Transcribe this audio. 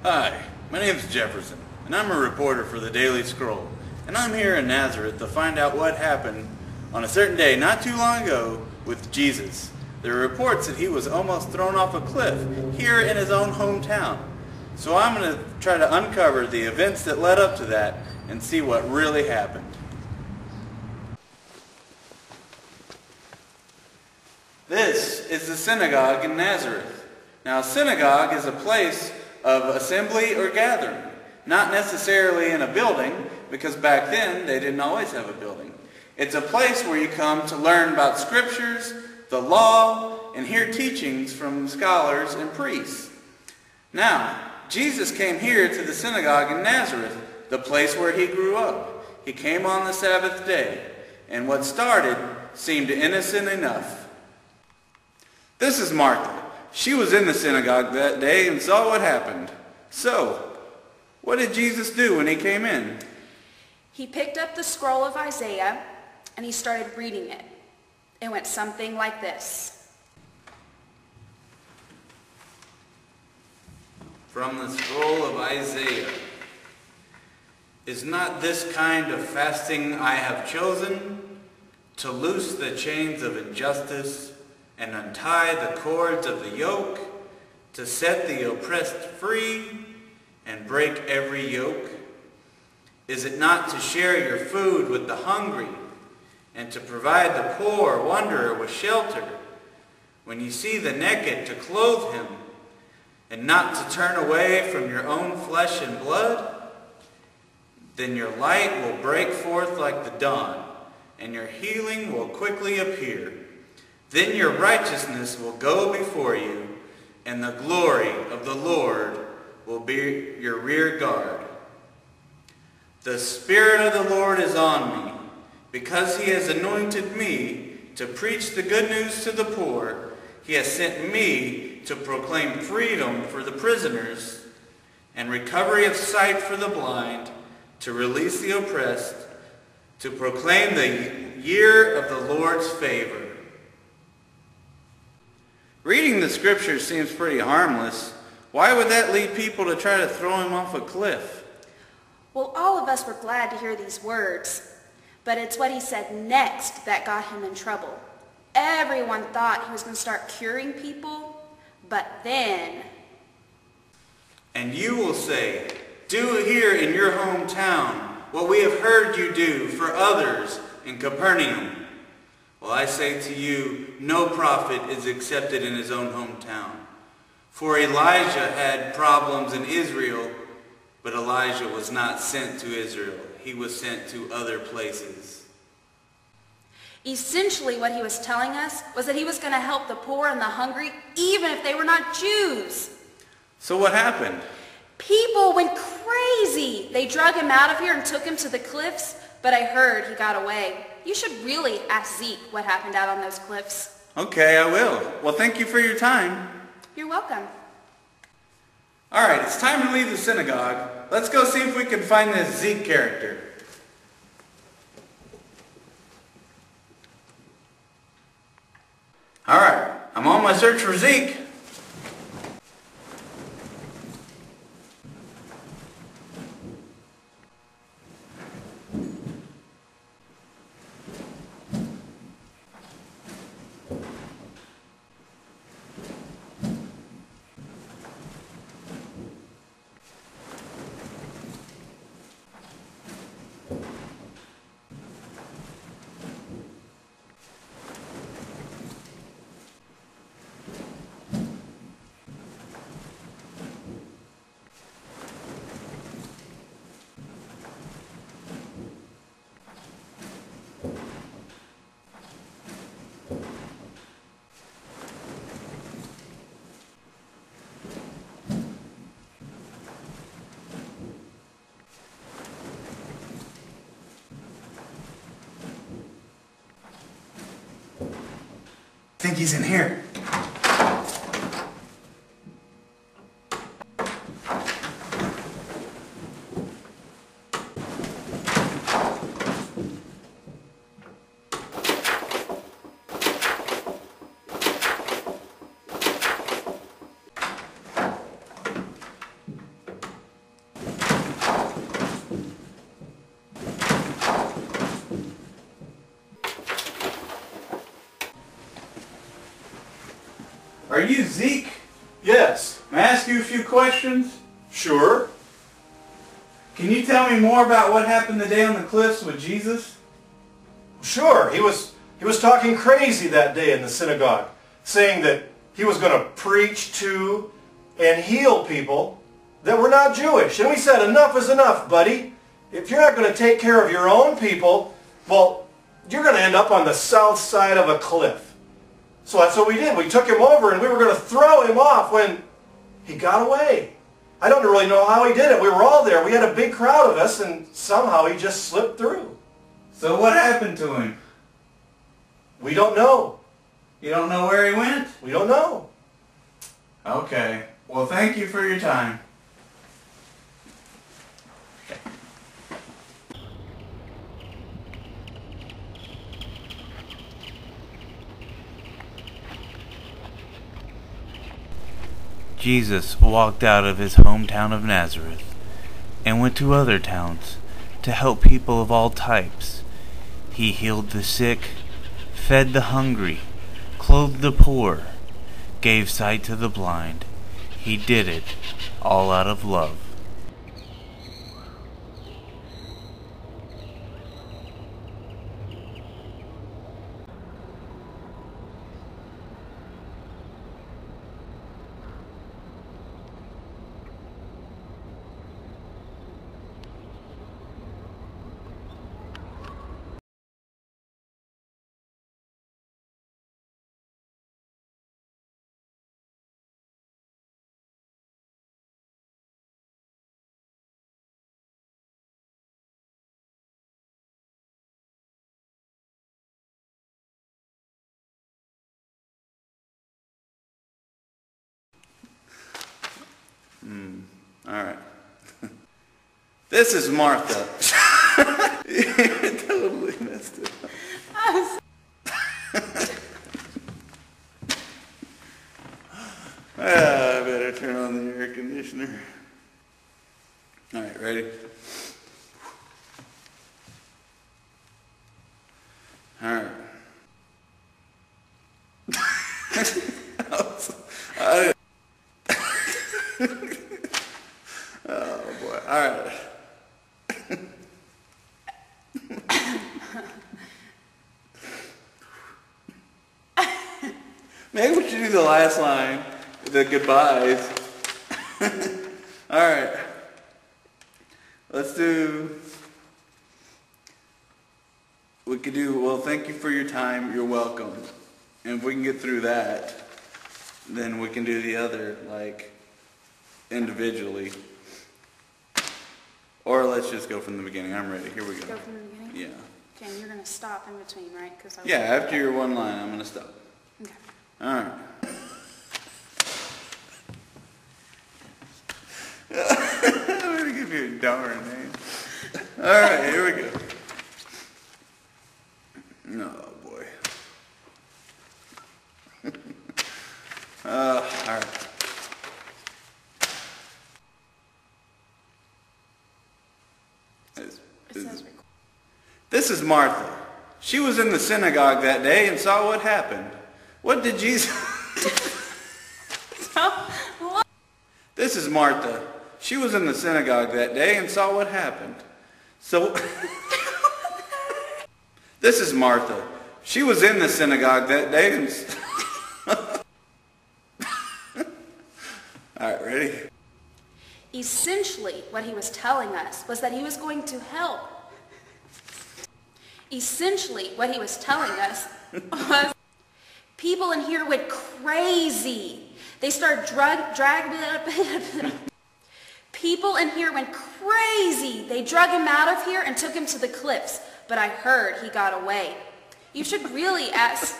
Hi, my name is Jefferson, and I'm a reporter for the Daily Scroll, and I'm here in Nazareth to find out what happened on a certain day not too long ago with Jesus. There are reports that he was almost thrown off a cliff here in his own hometown. So I'm going to try to uncover the events that led up to that and see what really happened. This is the synagogue in Nazareth. Now, a synagogue is a place of assembly or gathering, not necessarily in a building, because back then they didn't always have a building. It's a place where you come to learn about scriptures, the law, and hear teachings from scholars and priests. Now, Jesus came here to the synagogue in Nazareth, the place where he grew up. He came on the Sabbath day, and what started seemed innocent enough. This is Martha. She was in the synagogue that day and saw what happened. So, what did Jesus do when he came in? He picked up the scroll of Isaiah and he started reading it. It went something like this. From the scroll of Isaiah. Is not this kind of fasting I have chosen, to loose the chains of injustice and untie the cords of the yoke, to set the oppressed free and break every yoke? Is it not to share your food with the hungry and to provide the poor wanderer with shelter? When you see the naked, to clothe him and not to turn away from your own flesh and blood? Then your light will break forth like the dawn, and your healing will quickly appear. Then your righteousness will go before you, and the glory of the Lord will be your rear guard. The Spirit of the Lord is on me, because he has anointed me to preach the good news to the poor. He has sent me to proclaim freedom for the prisoners and recovery of sight for the blind, to release the oppressed, to proclaim the year of the Lord's favor. Reading the scriptures seems pretty harmless. Why would that lead people to try to throw him off a cliff? Well, all of us were glad to hear these words, but it's what he said next that got him in trouble. Everyone thought he was going to start curing people, but then... And you will say, do here in your hometown what we have heard you do for others in Capernaum. Well, I say to you, no prophet is accepted in his own hometown. For Elijah had problems in Israel, but Elijah was not sent to Israel. He was sent to other places. Essentially, what he was telling us was that he was going to help the poor and the hungry, even if they were not Jews. So what happened? People went crazy. They drug him out of here and took him to the cliffs, but I heard he got away. You should really ask Zeke what happened out on those cliffs. Okay, I will. Well, thank you for your time. You're welcome. All right, it's time to leave the synagogue. Let's go see if we can find this Zeke character. All right, I'm on my search for Zeke. I think he's in here. you Zeke? Yes. May I ask you a few questions? Sure. Can you tell me more about what happened the day on the cliffs with Jesus? Sure. He was talking crazy that day in the synagogue, saying that he was going to preach to and heal people that were not Jewish. And we said, enough is enough, buddy. If you're not going to take care of your own people, well, you're going to end up on the south side of a cliff. So that's what we did. We took him over and we were going to throw him off when he got away. I don't really know how he did it. We were all there. We had a big crowd of us and somehow he just slipped through. So what happened to him? We don't know. You don't know where he went? We don't know. Okay. Well, thank you for your time. Jesus walked out of his hometown of Nazareth and went to other towns to help people of all types. He healed the sick, fed the hungry, clothed the poor, gave sight to the blind. He did it all out of love. All right. This is Martha. You totally messed it up. I better turn on the air conditioner. All right, ready? All right. Oh boy! All right. Maybe we should do the last line, the goodbyes. All right. Let's do. We could do. Well, thank you for your time. You're welcome. And if we can get through that, then we can do the other like individually. Or let's just go from the beginning. I'm ready. Here we go. Go from the beginning? Yeah. Okay, and you're going to stop in between, right? Yeah, after your one line, I'm going to stop. Okay. All right. I'm going to give you a darn name. All right, here we go. Oh, boy. All right. This is Martha. She was in the synagogue that day and saw what happened. What did Jesus... This is Martha. She was in the synagogue that day and saw what happened. So... This is Martha. She was in the synagogue that day and... All right, ready? Essentially, what he was telling us was that he was going to help. Essentially, what he was telling us was people in here went crazy. They started dragging... People in here went crazy. They drug him out of here and took him to the cliffs. But I heard he got away. You should really ask...